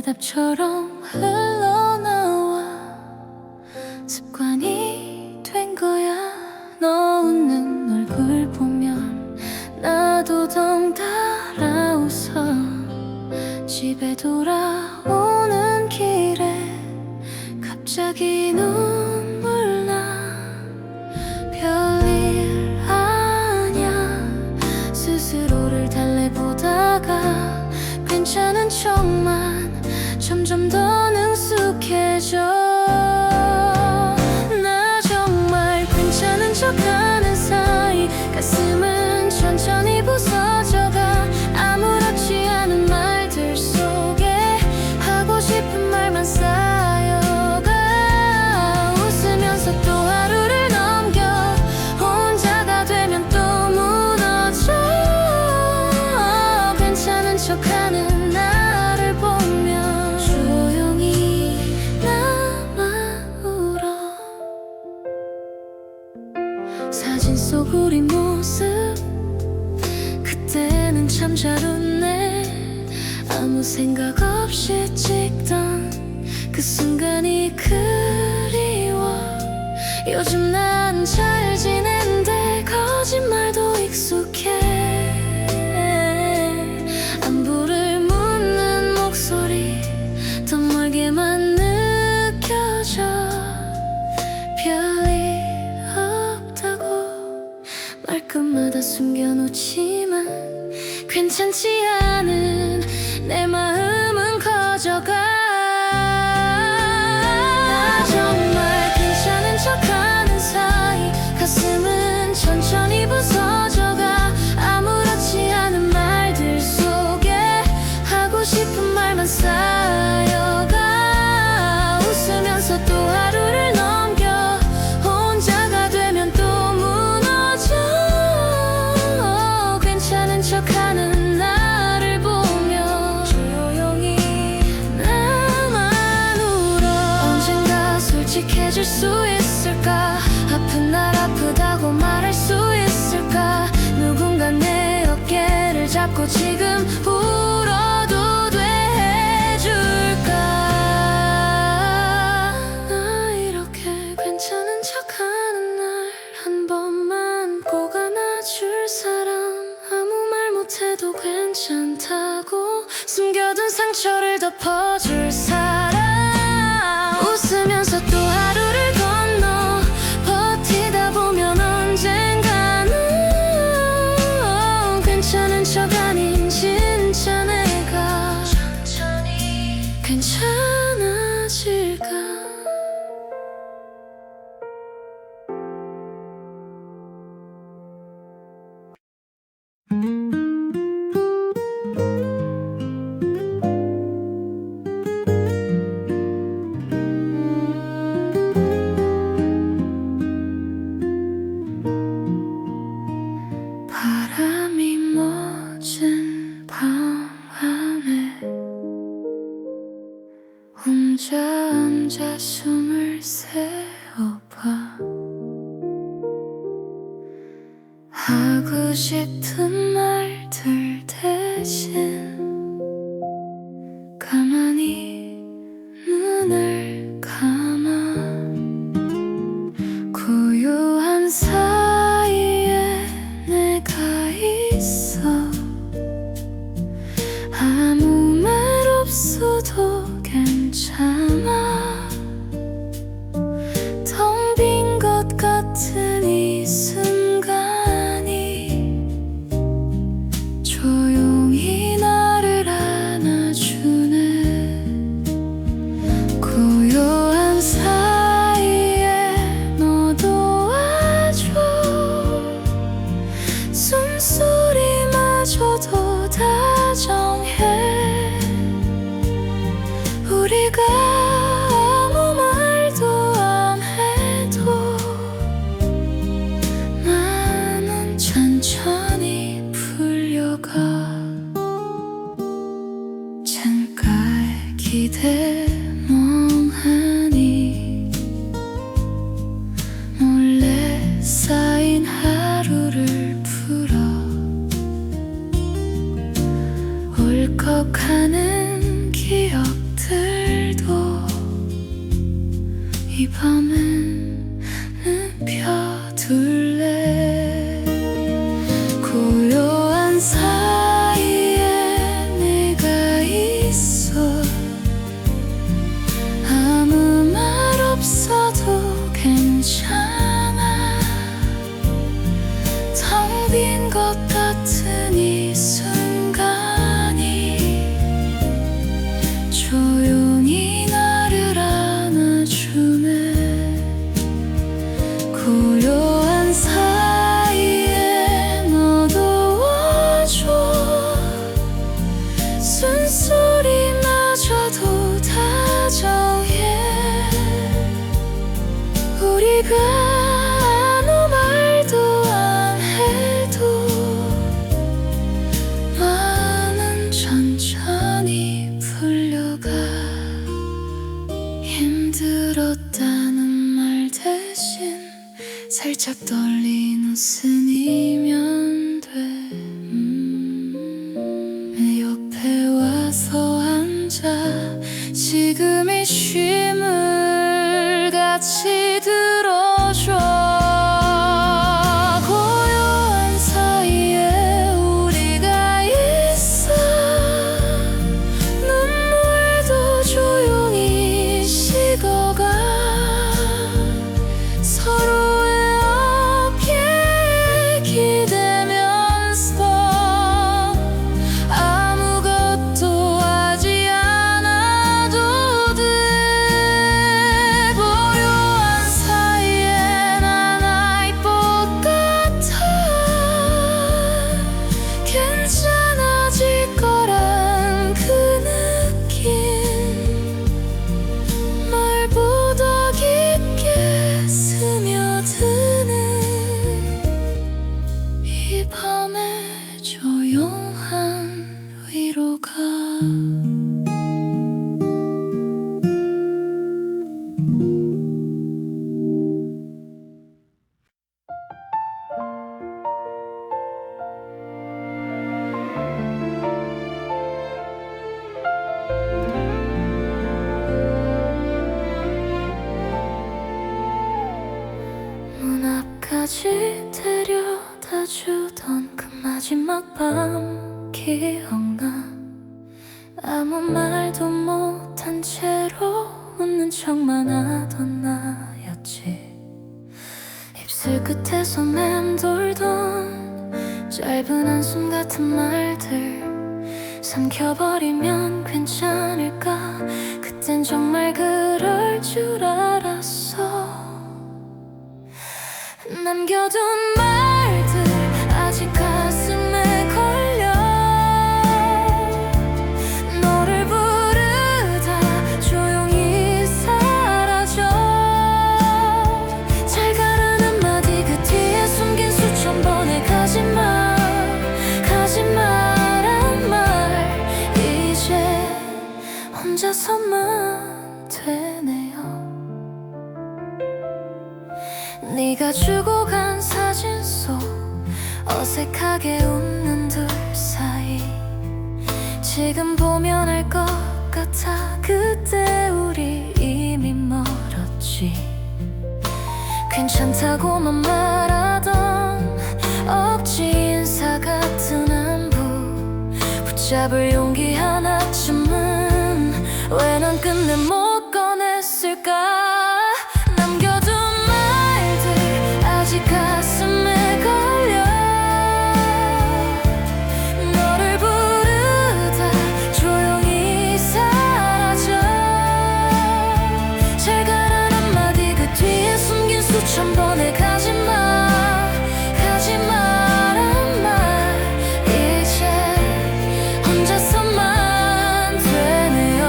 대답처럼 흘러나와 습관이 된 거야. 너 웃는 얼굴 보면 나도 덩달아 웃어. 집에 돌아오는 길에 갑자기 눈물 나. 별일 아냐 스스로를 달래보다가 괜찮은 척만 점점 더 능숙해져. 나 정말 괜찮은 척하는 사이 가슴은 천천히 부서져가. 아무렇지 않은 말들 속에 하고 싶은 말만 쌓여가. 웃으면서 또 하루를 넘겨 혼자가 되면 또 무너져. 괜찮은 척하는 나를 보며 조용히 나만 울어. 사진 속 우리 모습 그때는 참 잘 웃네. 아무 생각 없이 찍던 그 순간이 그리워. 요즘 난 잘 지낸데 거짓말도 익숙해. 안부를 묻는 목소리 더 멀게만 느껴져. 별일 없다고 말끝마다 숨겨놓지만 괜찮지 않은 내 마음은 커져가. 나 정말 괜찮은 척하는 사이 가슴은 천천히 부서져가. 아무렇지 않은 말들 속에 하고 싶은 말만 쌓여가. 웃으면서 또 하루를 넘겨 혼자가 되면 또 무너져. 괜찮은 척하는 나를 보며 조용히 나만 울어. 언젠가 솔직해질 수 있을까? 아픈 날 아프다고 말할 수 있을까? 누군가 내 어깨를 잡고 지금 울어도 돼 해줄까? 나 이렇게 괜찮은 척하는 날 한 번만 꼭 안아줄 사람. 아무 말 못해도 괜찮다고 숨겨둔 상처를 덮어줄 사람. 웃으면서 또 하루를 건너 버티다 보면 언젠가는 괜찮은 척 아닌 진짜 내가 천천히 괜찮아질까. 바람이 멎은 밤하늘 혼자 앉아 숨을 새어봐. 하고 싶은 말들 대신 가만히 눈을 감아. 고요한 사이에 내가 있어. 아무 말 없어도 괜찮아. 텅 빈 것 같은 이 순간이 조용히 나를 안아주네. 고요한 사이에 너도 와줘. 숨소리마저도 다정해. 우리가 아무 말도 안 해도 나는 천천히 풀려가. 창가에 기대 멍하니 몰래 쌓인 하루를 풀어. 울컥하는 기억들 밤은 눕혀둘래. 고요한 사이에 내가 있어. 아무 말 없어도 괜찮아. 텅 빈 것 같은 이 순간이 조용히 나를 안아주네. 고요한 사이에 너도 와줘. 쓴소리마저도 다정해. 우리가 아무 말도 안 해도 마음은 천천히 풀려가. 힘들었다는 말 대신 살짝 떨린 웃음이면 돼. 내 옆에 와서 앉아 지금 이 쉼을 같이 들어줘. 고요한 사이에 우리가 있어. 눈물도 조용히 식어가. 서로의 어깨에 기대면서 아무것도 하지 않아도 돼. 고요한 사이에 난 아이 것 같아. 괜찮아질 거란 그 느낌 말보다 깊게 스며드는 이 밤의 조용한 위로가. 문 앞까지 데려다 주던 그 마지막 밤 기억나. 아무 말도 못한 채로 웃는 척만 하던 나였지. 입술 끝에서 맴돌던 짧은 한숨 같은 말들 삼켜버리면 괜찮을까. 그땐 정말 그럴 줄 알았어. 남겨둔 말들 아직 가슴에 걸려. 너를 부르다 조용히 사라져. 잘 가라는 한마디 그 뒤에 숨긴 수천 번의 가지마 가지마란 말 이제 혼자서만 되네요. 네가 주고 간 사진 속 어색하게 웃는 둘 사이 지금 보면 알 것 같아. 그때 우리 이미 멀었지. 괜찮다고만 말하던 억지 인사 같은 안부 붙잡을 용기 하나쯤은 왜 난 끝내 못 꺼냈을까. 남겨둔 말들 아직 가슴에 걸려. 너를 부르다 조용히 사라져. 잘 가란 한마디 그 뒤에 숨긴 수천 번의 가지마 가지마란 말 이제 혼자서만 되네요.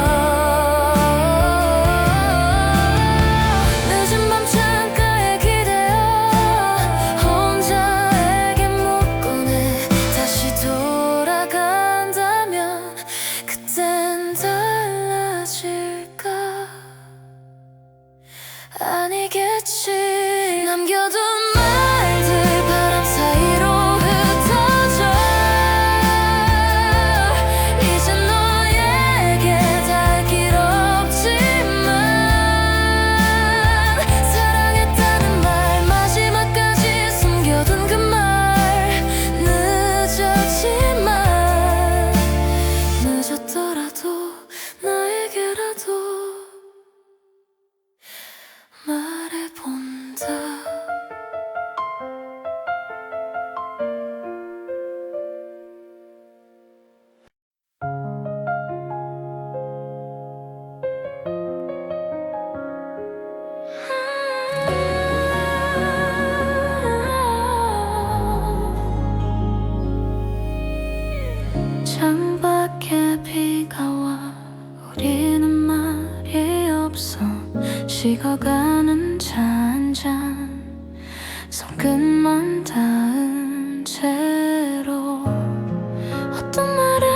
창밖에 비가 와 우리는 말이 없어 식어가는 차 한 잔 손끝만 닿은 채로 어떤 말을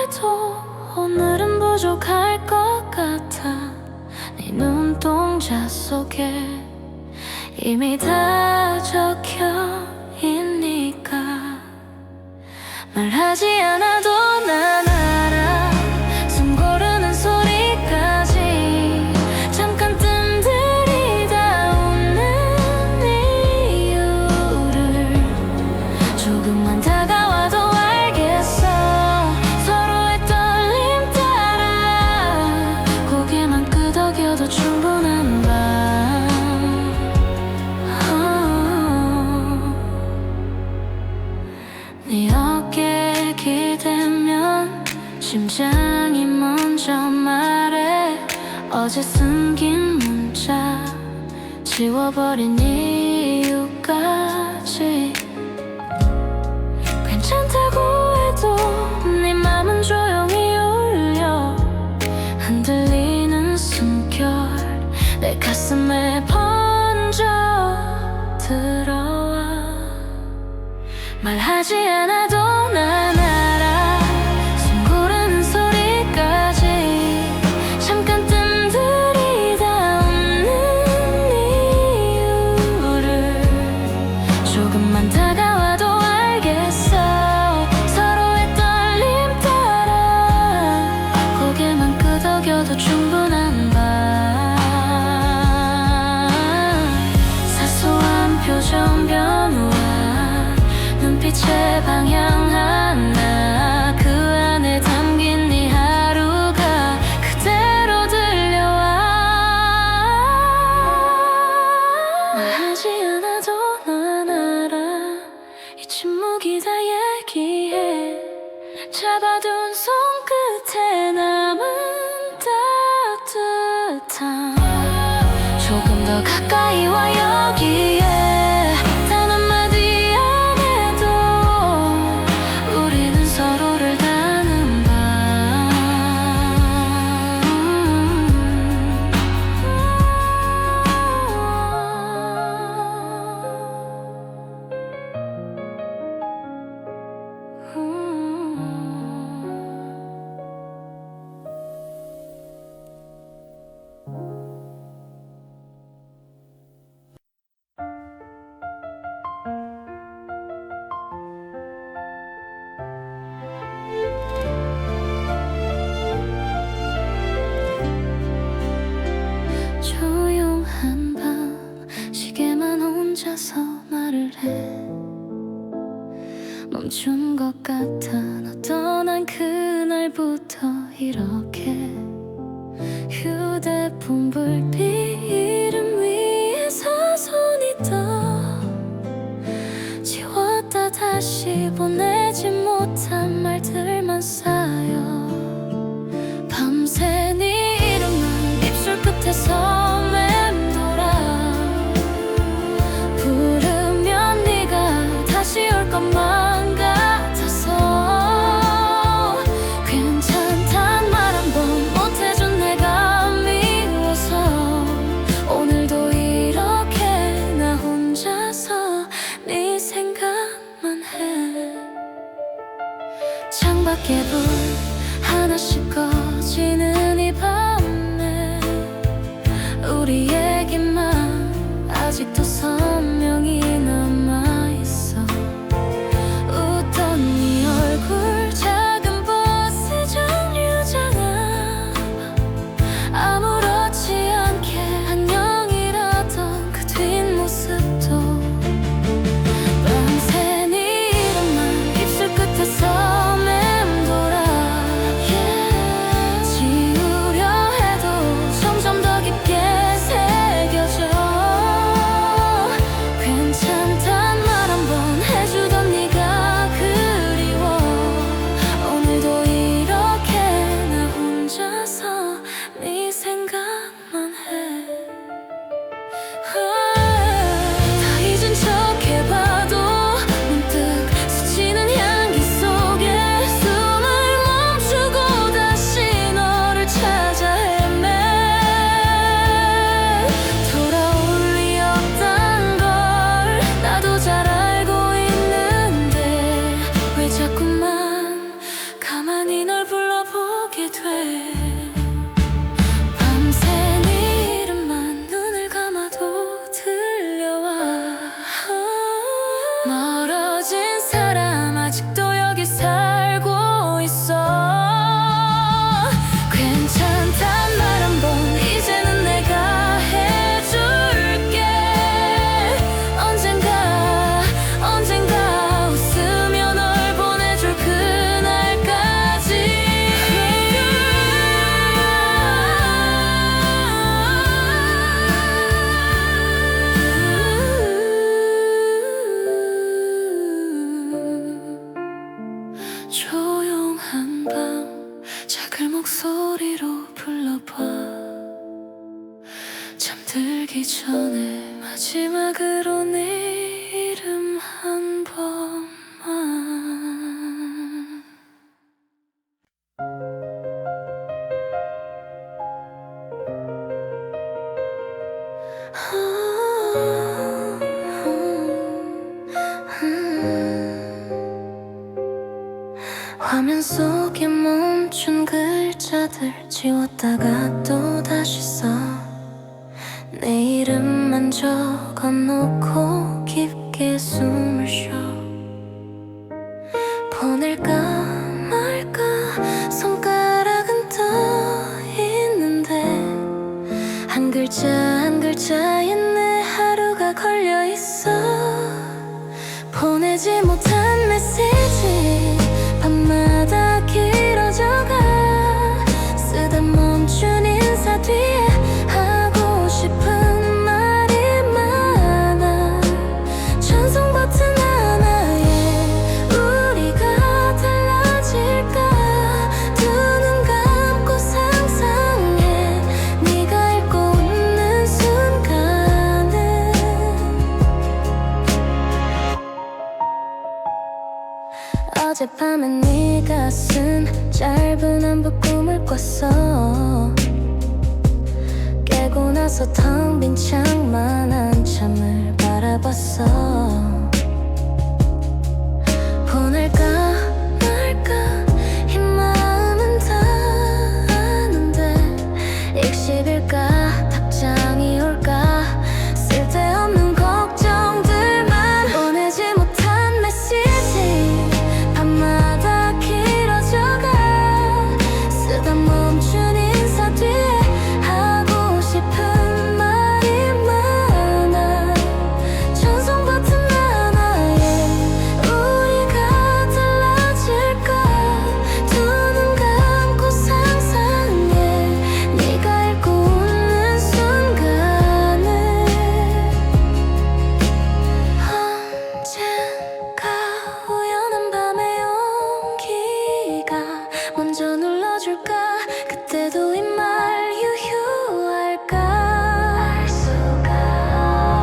해도 오늘은 부족할 것 같아 네 눈동자 속에 이미 다 적혀 있니까 말하지 않아도 난 알아 숨 고르는 소리까지 잠깐 뜸들이다 웃는 이유를 조금만 다가와도 알겠어 서로의 떨림 따라 고개만 끄덕여도 충분한 밤 네 어깨에 기대면 심장이 먼저 말해 어제 숨긴 문자 지워버린 이유까지 괜찮다고 해도 네 맘은 조용히 울려 흔들리는 숨결 내 가슴에 번져 들어와 말하지 않아도 난 알아 숨 고르는 소리까지 잠깐 뜸들이다 웃는 이유를 조금만 다가와도 알겠어 서로의 떨림 따라 고개만 끄덕여도 충분한 밤 사소한 표정 변화 눈빛의 방향 하나 그 안에 담긴 네 하루가 그대로 들려와 말하지 않아도 난 알아 이 침묵이 다 얘기해 잡아둔 손끝에 남은 따뜻함 조금 더 가까이 와 여기에 조용한 밤 시계만 혼자서 말을 해 멈춘 것 같아 너 떠난 그날부터 이렇게 휴대폰 불빛 이름 위에서 손이 떠 지웠다 다시 보내지 못한 말들만 쌓여 밤새 네 이름만 입술 끝에서 맴돌아 부르면 네가 다시 올 것만 같아서 괜찮단 말 한 번 못해준 내가 미워서 오늘도 이렇게 나 혼자서 네 생각만 해 창밖에 불 하나씩 꺼지는 이 밤에 우리 얘기만 아직도 선명히 남아있어 웃던 네 얼굴 작은 버스 정류장 앞 아무렇지 않게 안녕이라던 그 뒷모습도 밤새 네 이름만 입술 끝에서 맴돌아 지우 조용한 밤 작은 목소리로 불러봐. 잠들기 전에 마지막으로 네 이름 한 번만. 화면 속에 멈춘 글자들 지웠다가 또 다시 써. 내 이름만 적어놓고 깊게 숨을 쉬어. 보낼까 말까 손가락은 떠 있는데 한 글자 한 글자에 내 하루가 걸려 있어. 보내지 못한 메시지 밤마다 길어져가. 쓰다 멈춘 인사 뒤에 하고 싶은 말이 많아. 전송 버튼 하나에 우리가 달라질까. 두 눈 감고 상상해 네가 읽고 웃는 순간을. 어젯밤에 네가 쓴 짧은 안부 꿈을 꿨어. 깨고 나서 텅 빈 창만 한참을 바라봤어. 보낼까 말까 이 마음은 다 아는데 익십일까 답장이 올까. 쓸데없는 걱정들만. 보내지 못한 메시지 밤마다 길어져가. 쓰다 멈춘 인사 뒤에 하고 싶은 말이 많아. 전송 버튼 하나에 우리가 달라질까. 두 눈 감고 상상해 네가 읽고 웃는 순간을. 언젠가 우연한 밤에 용기가 먼저 눌러줄까. 그때도 이 말 유효할까. 알 수가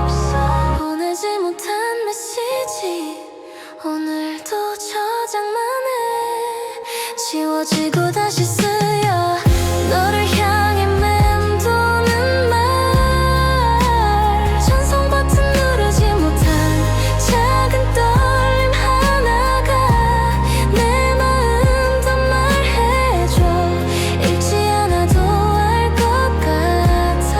없어. 보내지 못한 메시지 오늘도 저장만 해. 지워지고 다시 쓰여. 너를 향해 맴도는 말. 전송 버튼 누르지 못한 작은 떨림 하나가 내 마음 다 말해줘. 읽지 않아도 알 것 같아.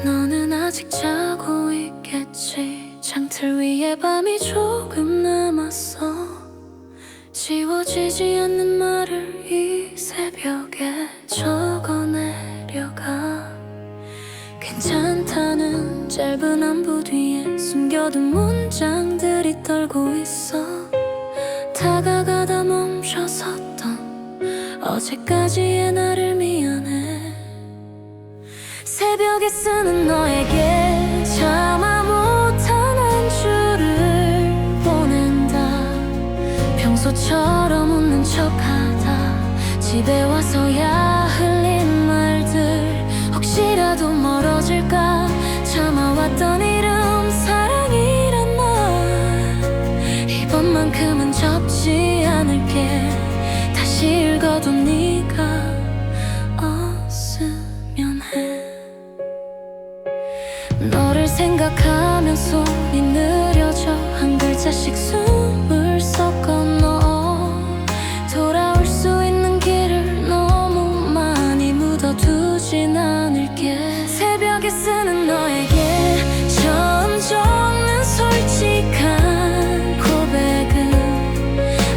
너는 아직 자고 있겠지. 창틀 위에 밤이 조금 남았어. 지워지지 않는 말을 이 새벽에 적어내려가. 괜찮다는 짧은 안부 뒤에 숨겨둔 문장들이 떨고 있어. 다가가다 멈춰섰던 어제까지의 나를 미안해. 새벽에 쓰는 너에게 참아 못한 안주를 보낸다. 평소처럼 웃는 척하다 집에 와서야 흘린 말들. 혹시라도 멀어질까 참아왔던 이름 사랑이란 말. 이번만큼은 접지 않을게. 다시 읽어도 네가 없으면 해. 너를 생각하면 손이 느려져. 한 글자씩 숨을 섞어 넣어. 돌아올 수 있는 길을 너무 많이 묻어두진 않을게. 새벽에 쓰는 너에게 처음 적는 솔직한 고백은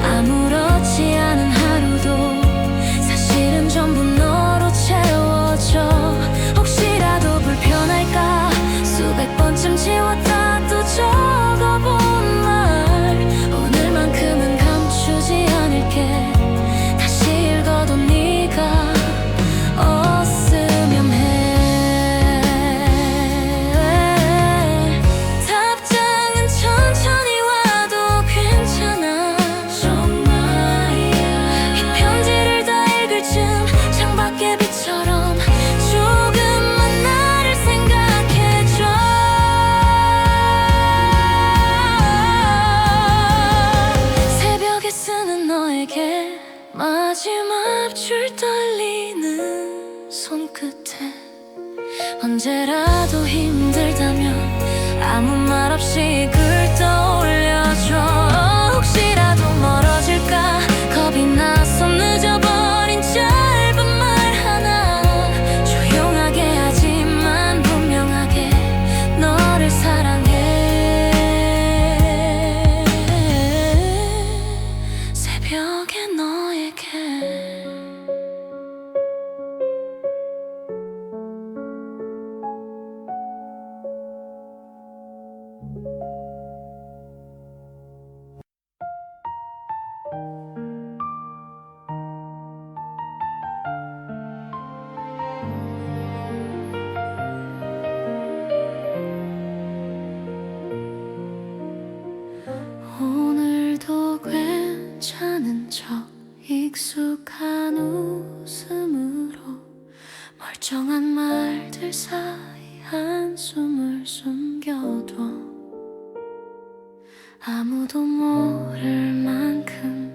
아무렇지 않은 너에게 마지막 줄 떨리는 손끝에 언제라도 힘들다면 아무 말 없이 글 떠올려줘. 혹시라도 멀어질까 겁이 나서 늦어버린 짧은 말 하나 조용하게 하지만 분명하게 너를 사랑해. 새벽에 너에게 오늘도 괜찮은 척 익숙한 웃음으로 멀쩡한 말들 사이 한숨을 숨겨둬. 아무도 모를 만큼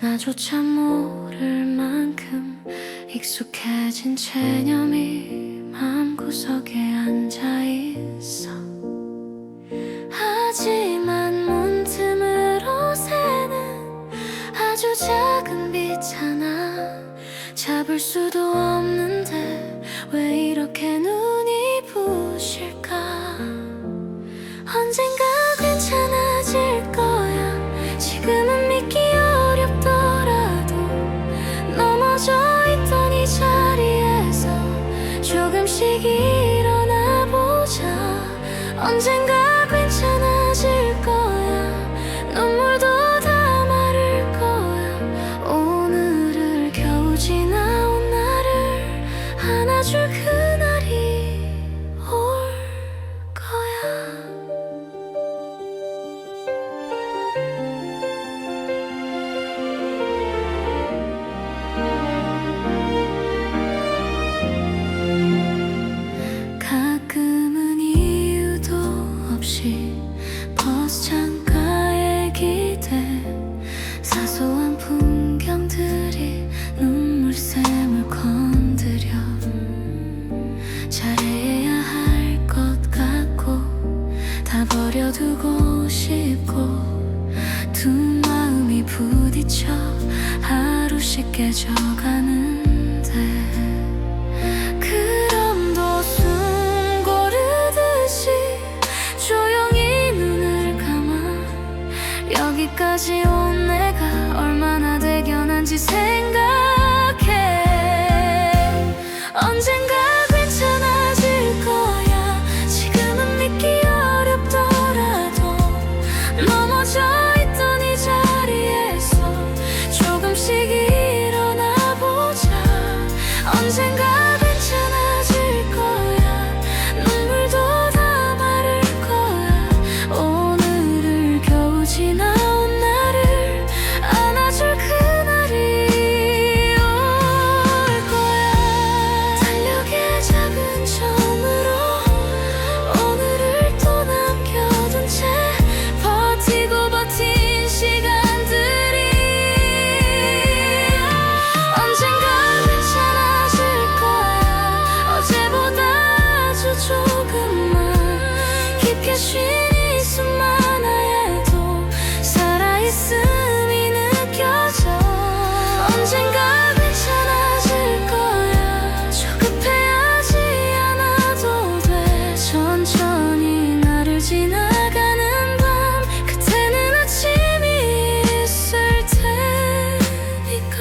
나조차 모를 만큼 익숙해진 체념이 마음구석에 앉아있어. 하지만 문틈으로 새는 아주 작은 빛하나 잡을 수도 없는데 왜 이렇게 눈이 부실까. 언젠가 괜찮아질 거야. 지금은 믿기 어렵더라도 넘어져 있던 이 자리에서 조금씩 일어나 보자. 언젠가 괜찮아질 거야. 눈물도 다 마를 거야. 오늘을 겨우 지나온 나를 안아줄 그날이 올 거야. 가끔은 이유도 없이 버스 창가에 기대 사소한 풍경들이 눈물샘을 건드려. 잘해야 할 것 같고 다 버려두고 싶고 두 마음이 부딪혀 하루씩 깨져가는데 그럼도 숨 고르듯이 조용히 눈을 감아. 여기까지 온 내가 얼마나 대견한지 생각해. 언젠가 괜찮아질 거야. 지금은 믿기 어렵더라도 넘어져 있던 이 자리에서 조금씩 일어나 보자. 언젠가 괜찮아질 거야. 눈물도 다 마를 거야. 오늘을 겨우 지나온 나를 안아줄 그날이 올 거야. 달력에 작은 점으로 오늘을 또 남겨둔 채 버티고 버틴 시간들이 언젠가 괜찮아질 거야. 어제보다 아주 조금만 깊게 쉰 이 숨만 하에도 살아있음이 느껴져. 언젠가 괜찮아질 거야. 조급해하지 않아도 돼. 천천히 나를 지나가는 밤 그때는 아침이 있을 테니까.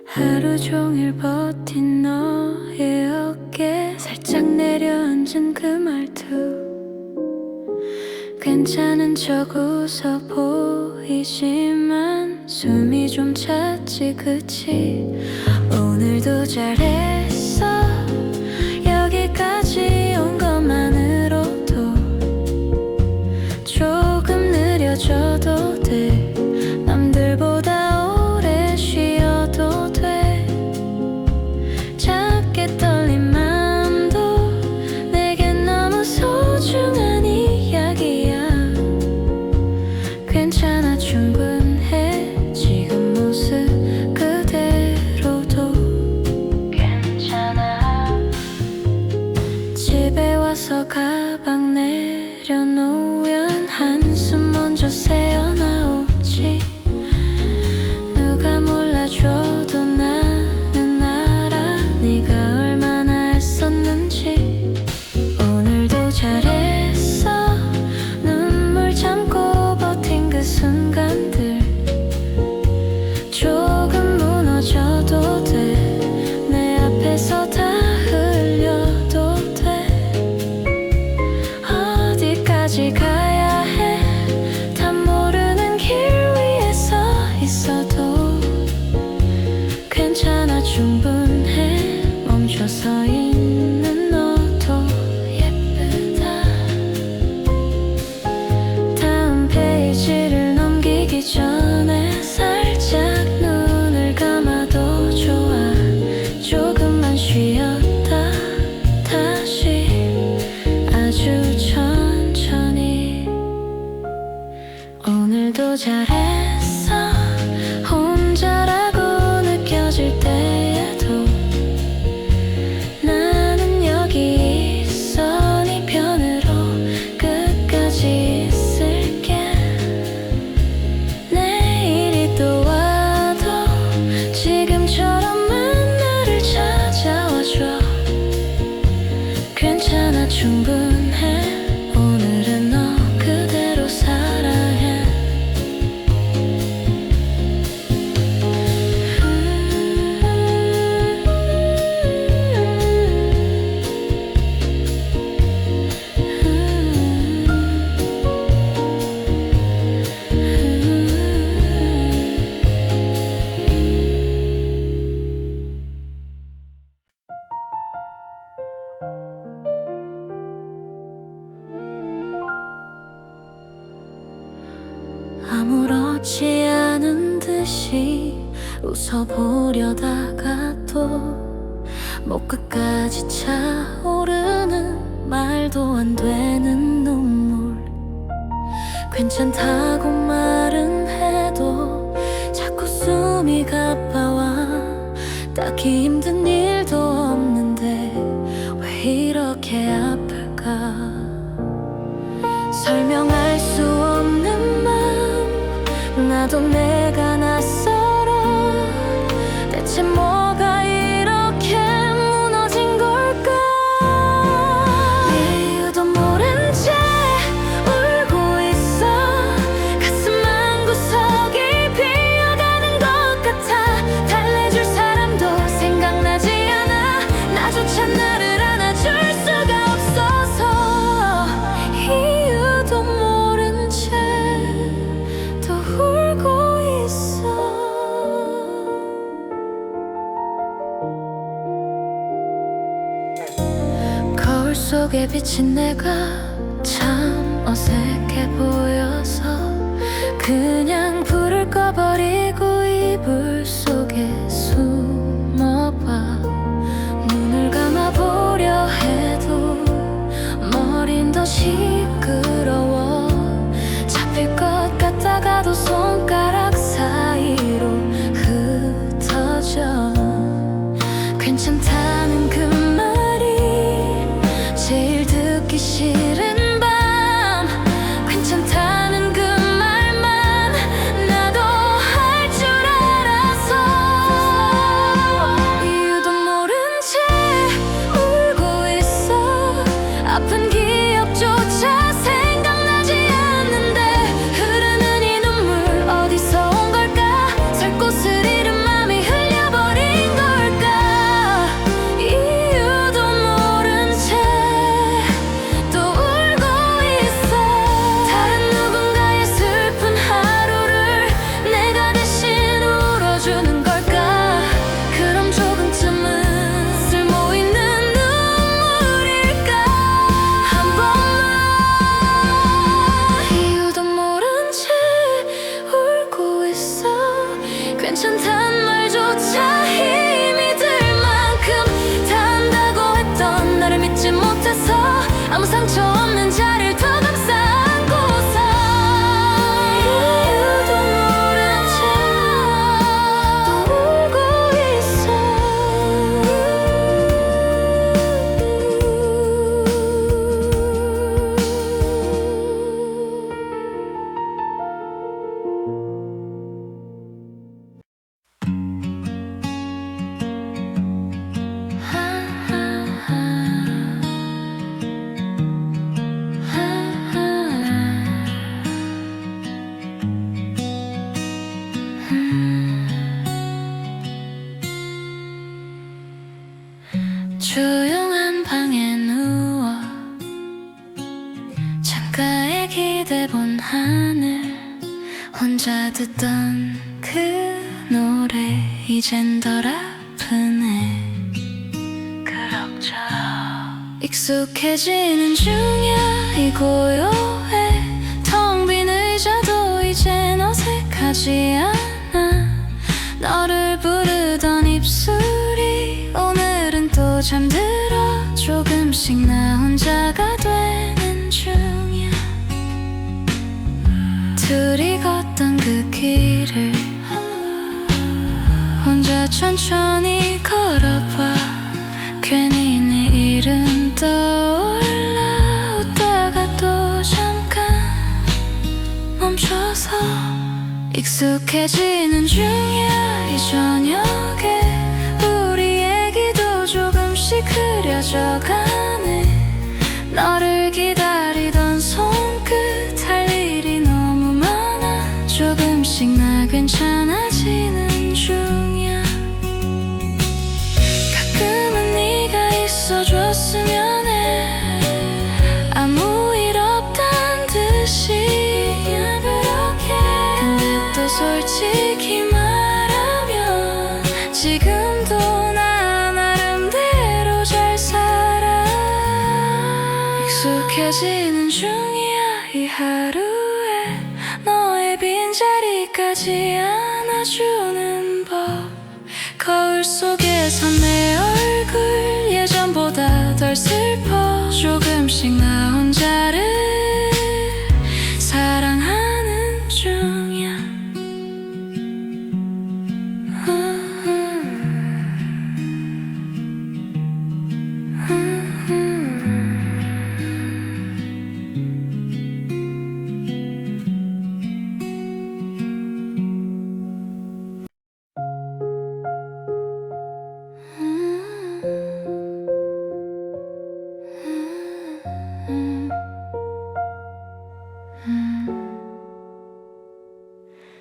하루 종일 버틴 너의 어깨 살짝 내려앉은 그 말투 괜찮은 척 웃어 보이지만 숨이 좀 찼지 그치. 오늘도 잘했어 여기까지 와서 가방 내려놓으면 한숨 먼저 새어나오지. 누가 몰라줘도 나는 알아 네가 얼마나 애썼는지. 오늘도 잘했어. 눈물 참고 버틴 그 순간들 조금 무너져도 돼. 내 앞에서 다 흘려도 돼. 어디까지 가야 해. 다 모르는 길 위에 서 있어도 괜찮아 충분해. 멈춰서 있는 너도 예쁘다. 다음 페이지를 넘기기 전에 살짝 눈을 감아도 좋아. 조금만 쉬었다 다시 아주 천천히. 오늘도 잘했어. 혼자라고 느껴질 때에도 나는 여기 있어. 네 편으로 끝까지 있을게. 내일이 또 와도 지금처럼만 나를 찾아와줘. 괜찮아 충분해. 오늘은 너 그대로 사랑해. 아무렇지 않은 듯이 웃어보려다가 또 목 끝까지 차오르는 말도 안 되는 눈물. 괜찮다고 말은 해도 자꾸 숨이 가빠와. 딱히 힘든 일도 없는데 왜 이렇게 아플까. 설명할 수 없는 맘 나도 내가 낯설어. 대체 뭐가 이렇게 무너진 걸까. 이유도 모른 채 울고 있어. 가슴 한구석이 비어가는 것 같아. 달래줄 사람도 생각나지 않아. 나조차 나를 안아줄 수가 없어서. 이유도 모른 채 또 울고 있어. 거울 속에 비친 내가 참 어색해 보여서 그냥 불을 꺼버리고 이불 속에 숨어봐. 눈을 감아보려 해도 머린 더 시끄러워. 잡힐 것 같다가도 손가락 사이로 흩어져. 괜찮다는 그 말이 제일 듣기 싫은 밤. 괜찮다는 그 말만 나도 할 줄 기대본 하늘 혼자 듣던 그 노래 이젠 덜 아프네. 그럭저럭 익숙해지는 중이야. 이 고요해 텅 빈 의자도 이젠 어색하지 않아. 너를 부르던 입술이 오늘은 또 잠들어. 조금씩 나 혼자가 되는 중이야. 둘이 걷던 그 길을 혼자 천천히 걸어봐. 괜히 내 이름 떠올라. 웃다가 또 잠깐 멈춰서 익숙해지는 중이야. 이 저녁에 우리 얘기도 조금씩 흐려져가네. 너를 기다리던 손끝 할 일이 너무 많아. 조금씩 나 괜찮아지는 중이야. 가끔은 네가 있어줬으면 해. 아무 일 없단 듯이 그냥 그렇게. 근데 또 솔직히 말하면 지금도 나 나름대로 잘 살아. 익숙해지는 중이야. 이 하루에 너의 빈자리까지 안아주는 법. 거울 속에서 내 얼굴 예전보다 덜 슬퍼. 조금씩 나 혼자를 사랑하는 중이야.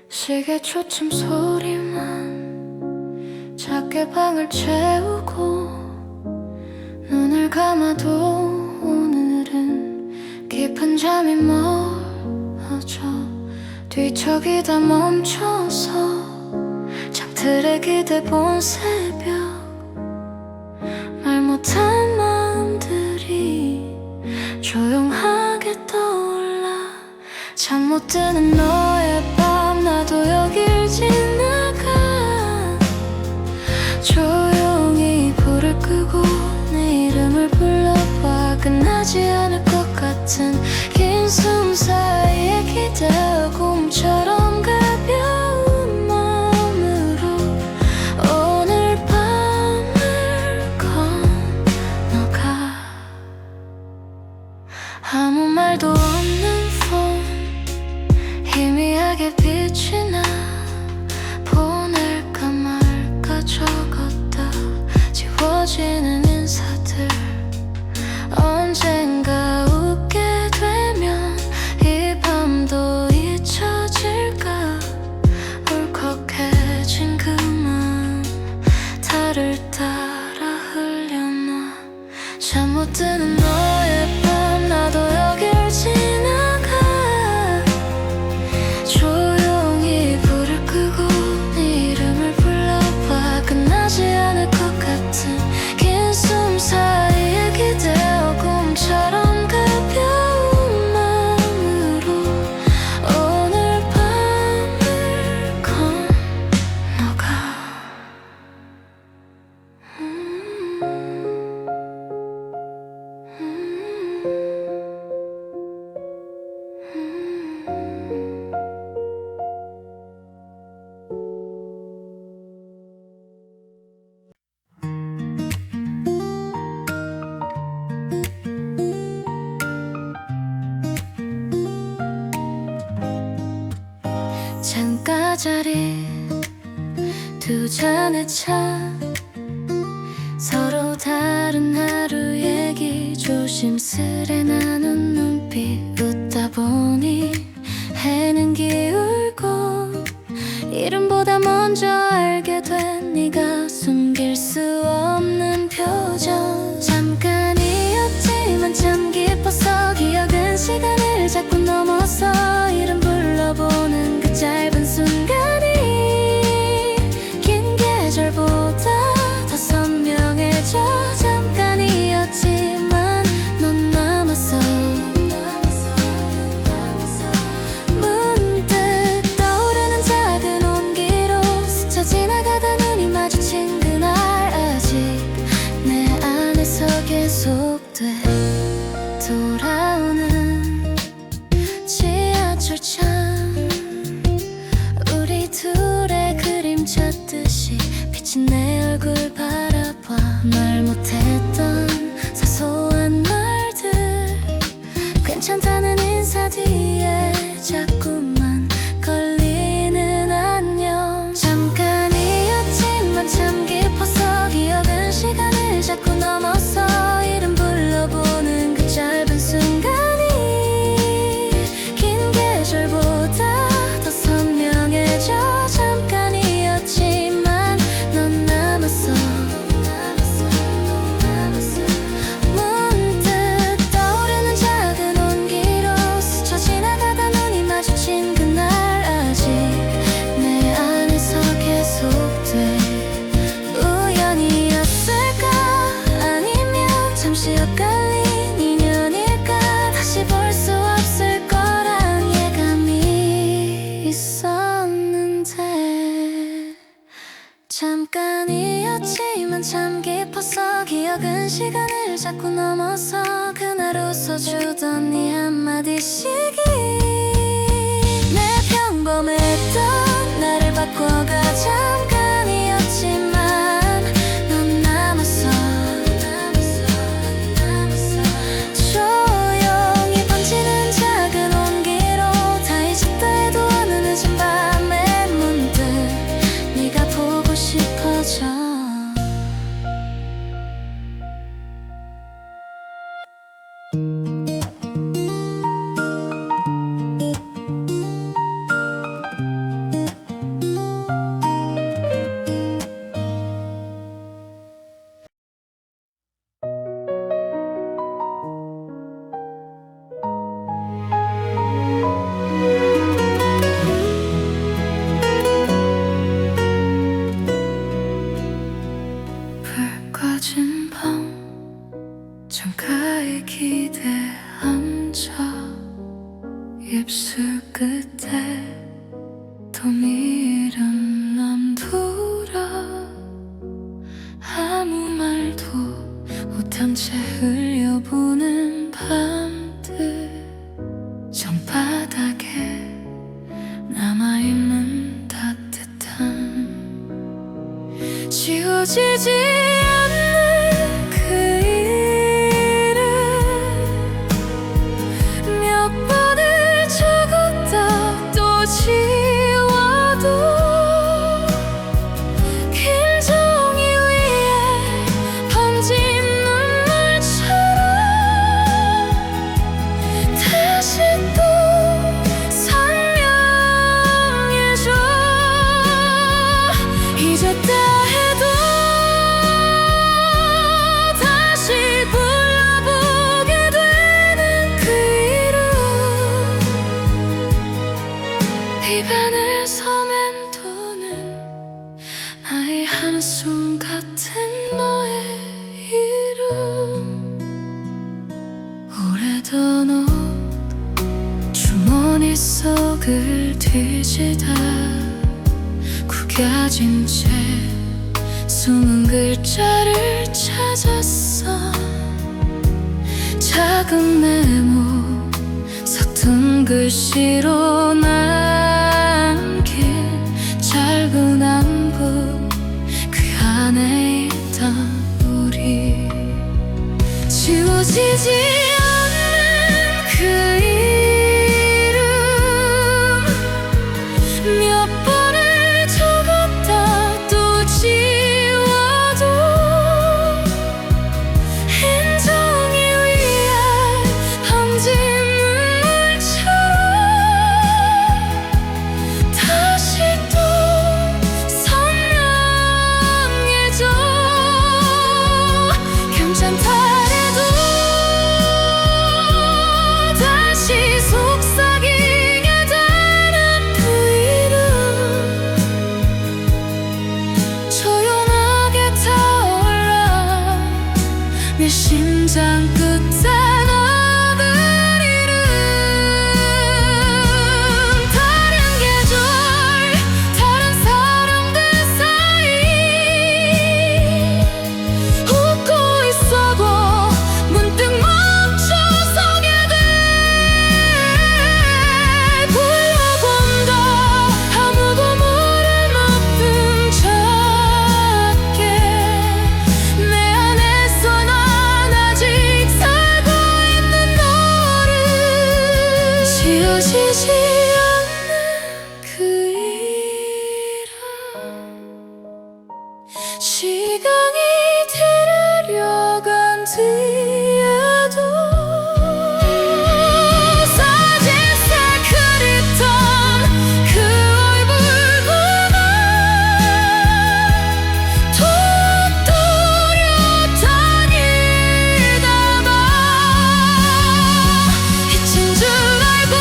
시계 초침 소리만 작게 방을 채우고. 눈을 감아도 오늘은 깊은 잠이 멀어져. 뒤척이다 멈춰서 창틀에 기대본 새벽. 말 못한 마음들이 조용하게 떠올라. 잠 못 드는 너의 밤 나도 여길 지나가. 조용히 불을 끄고 내 이름을 불러봐. 끝나지 않을 것 같은 긴 숨 사이에 기대어 꿈처럼 가벼운 마음으로 오늘 밤을 건너가. 아무 말도 없는 폰 희미하게 빛이 나. 보낼까 말까 적었다 지워지는 인사들. 언젠가 웃게 되면 이 밤도 잊혀질까. 울컥해진 그 마음 달을 따라 흘려놔. 잠 못 드는 너의 밤 나도 여길 지나가. 조용히 불을 끄고 네 이름을 불러봐. 끝나지 않을 것 같은 긴 숨 사이에 기대어 꿈처럼 가벼운 마음으로 오늘 밤을 건너가. 창가자리 두 잔의 차. 서로 다른 하루 얘기 조심스레 나눈 눈빛. 웃다 보니 해는 기울고 이름보다 먼저 알게 된 네가 숨길 수 없는 표정. 잠깐이었지만 참 깊어서 기억은 시간을 자꾸 넘어서 반복돼 돌아오는 지하철창 우리 둘의 그림자듯이 비친 내 얼굴 바라봐 말 못했던 사소한 말들 괜찮다는 인사 뒤에 자꾸만 걸리는 안녕 잠깐이었지만 참 깊어서 기억은 시간을 자꾸 넘어서 이름 불러보는 그 짧은 순간이 긴 계절보다 더 선명해져 잠깐이었지만 넌 남았어 문득 떠오르는 작은 온기로 스쳐 지나가다 눈이 마주친 그날 아직 내 안에서 계속돼 우연이었을까 아니면 잠시 엇갈린 인연일까 다시 볼 수 없을 거란 예감이 있었는데 잠깐이었지만 참 깊었어 기억은 시간을 자꾸 넘어서 그날 웃어주던 네 한마디씩이 내 평범했던 나를 바꿔가 잠깐이었지만 넌 남았어 조용히 번지는 작은 온기로 다 잊었다 해도 어느 늦은 밤에 문득 네가 보고 싶어져 불 꺼진 방 창가에 기대 앉아 입술 끝에 또 미련 남돌아 아무 말도 못한 채 흘려보는 밤들 정바닥에 남아있는 따뜻함 지워지지 않는 그 이름 몇 번을 적었다 또 지워도 긴 종이 위에 번진 눈물처럼 다시 또 선명해져 잊었다 해도 다시 불러보게 되는 그 이름 입안에서 맴도는 나의 한숨 같은 너의 이름 오래던 옷 주머니 속을 뒤지다 구겨진 채 숨은 글자를 찾았어 작은 메모 서툰 글씨로 남긴 짧은 안부 그 안에 있던 우리 지워지지 않는 그 이름 몇 번을 적었다 또 지워도 흰 종이 위에 번진 눈물처럼 다시 또 선명해져 괜찮다 해도 멈춰지지 않는 그 일은 시간이 데려간 뒤에도 사진새 그립던 그 얼굴과 난 또 또렷하니다만 잊힌 줄 알고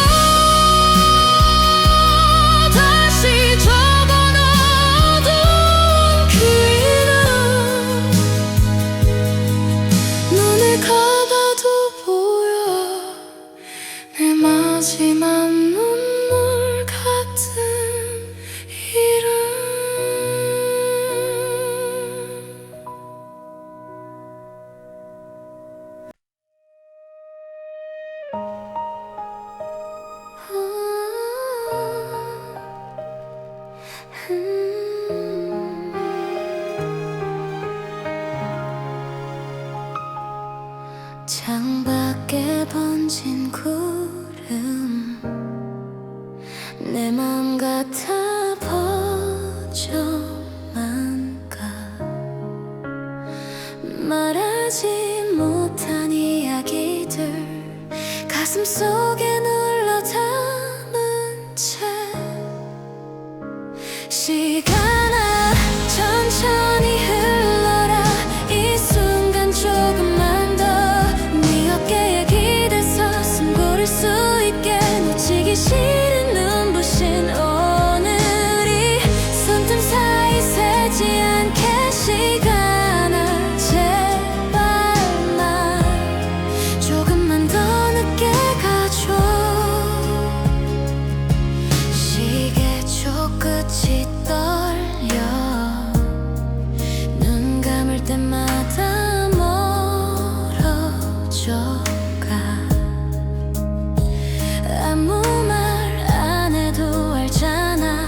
다시 적어놔둔 그 일은 눈을 감아도 보여 내 마지막 눈물 같은 이름. 창밖에 번진 구름 내 맘 같아 퍼져만 가. 말하지 못한 이야기들 가슴속에 눌러 담은 채 시간아 천천히 흘러라. 이 순간 조금만 더 네 어깨에 기대서 숨 고를 수 있게. 놓치기 싫은 눈부신 오늘이 손틈 사이 새지 않게. 시간아 제발만 조금만 더 늦게 가줘. 시계초 끝이 떨려 눈 감을 때마다 멀어져가. 아무 말 안 해도 알잖아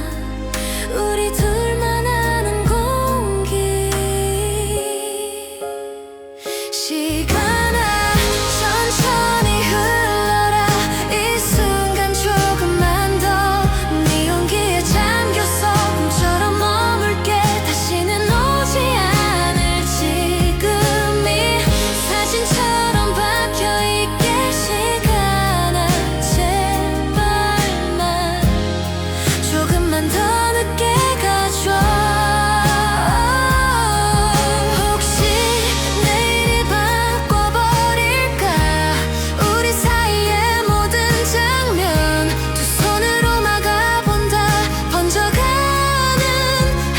우리 둘만 아는 공기. 시간아 천천히 흘러라. 이 순간 조금만 더 네 온기에 잠겨서 꿈처럼 머물게. 다시는 오지 않을 지금이 사진처럼 박혀있게. 시간아 제발만 조금만 더 늦게 가줘. 혹시 내일이 바꿔버릴까. 우리 사이의 모든 장면 두 손으로 막아본다. 번져가는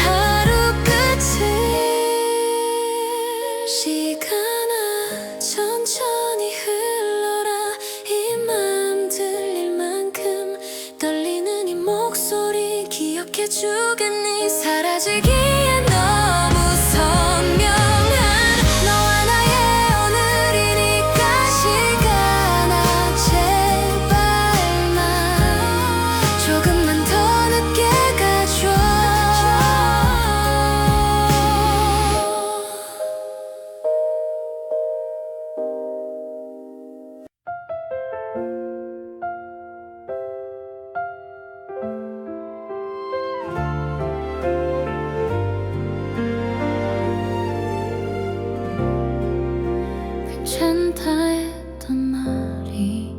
하루 끝을. 시간아 천천히 흘러라. 이 맘 들릴 만큼 떨리는 이 목소리 기억해주겠니. 사라지기엔 너무 선명한 너와 나의 오늘이니까. 시간아 제발만 조금만 더 늦게 가줘. 괜찮다 했던 말이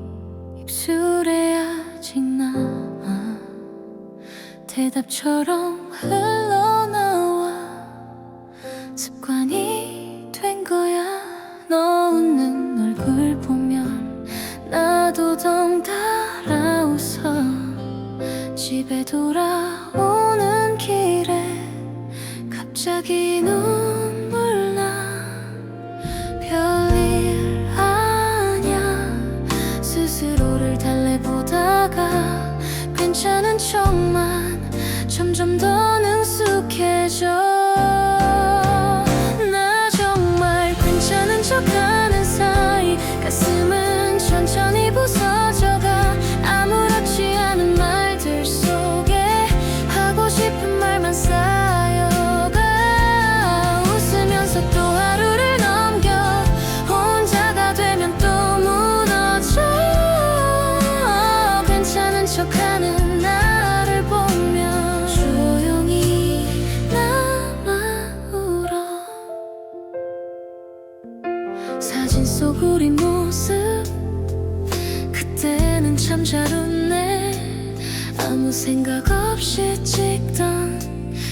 입술에 아직 남아. 대답처럼 흘러나와 습관이 된 거야. 너 웃는 얼굴 보면 나도 덩달아 웃어. 집에 돌아오는 길에 갑자기 눈물 나. 별일 아냐 스스로를 달래보다가 괜찮은 척만 점점 더 능숙해져. 나 정말 괜찮은 척하는 사이 가슴은 천천히 부서져가. 아무렇지 않은 말들 속에 하고 싶은 말만 쌓여가. 웃으면서 또 하루를 넘겨. 혼자가 되면 또 무너져. 괜찮은 참 잘 웃네. 아무 생각 없이 찍던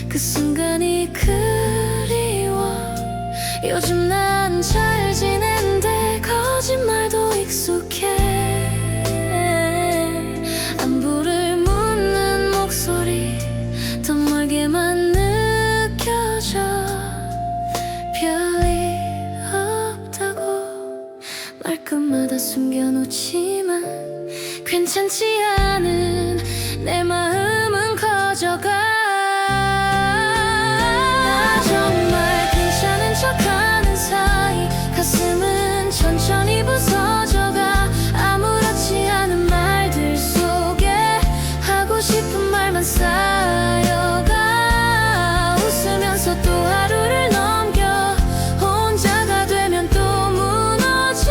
그 순간이 그리워. 요즘 난 잘 지낸데 거짓말도 익숙해. 안부를 묻는 목소리 더 멀게만 느껴져. 별일 없다고 말끝마다 숨겨놓지만 괜찮지 않은 내 마음은 커져가. 정말 괜찮은 척하는 사이 가슴은 천천히 부서져가. 아무렇지 않은 말들 속에 하고 싶은 말만 쌓여가. 웃으면서 또 하루를 넘겨 혼자가 되면 또 무너져.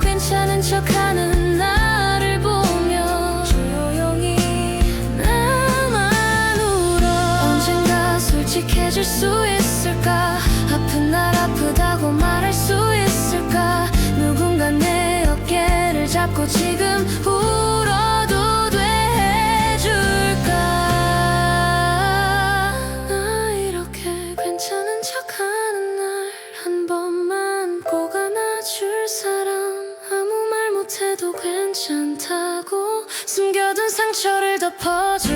괜찮은 척하는 나를 보며 조용히 나만 울어. 언젠가 솔직해질 수 있을까? 아픈 날 아프다고 말할 수 있을까? 누군가 내 어깨를 잡고 지금 울어도 돼 해줄까? 나 이렇게 괜찮은 척하는 날 한 번만 꼭 안아줄 사람. 아무 말 못해도 괜찮다고 숨겨둔 상처를 덮어줘.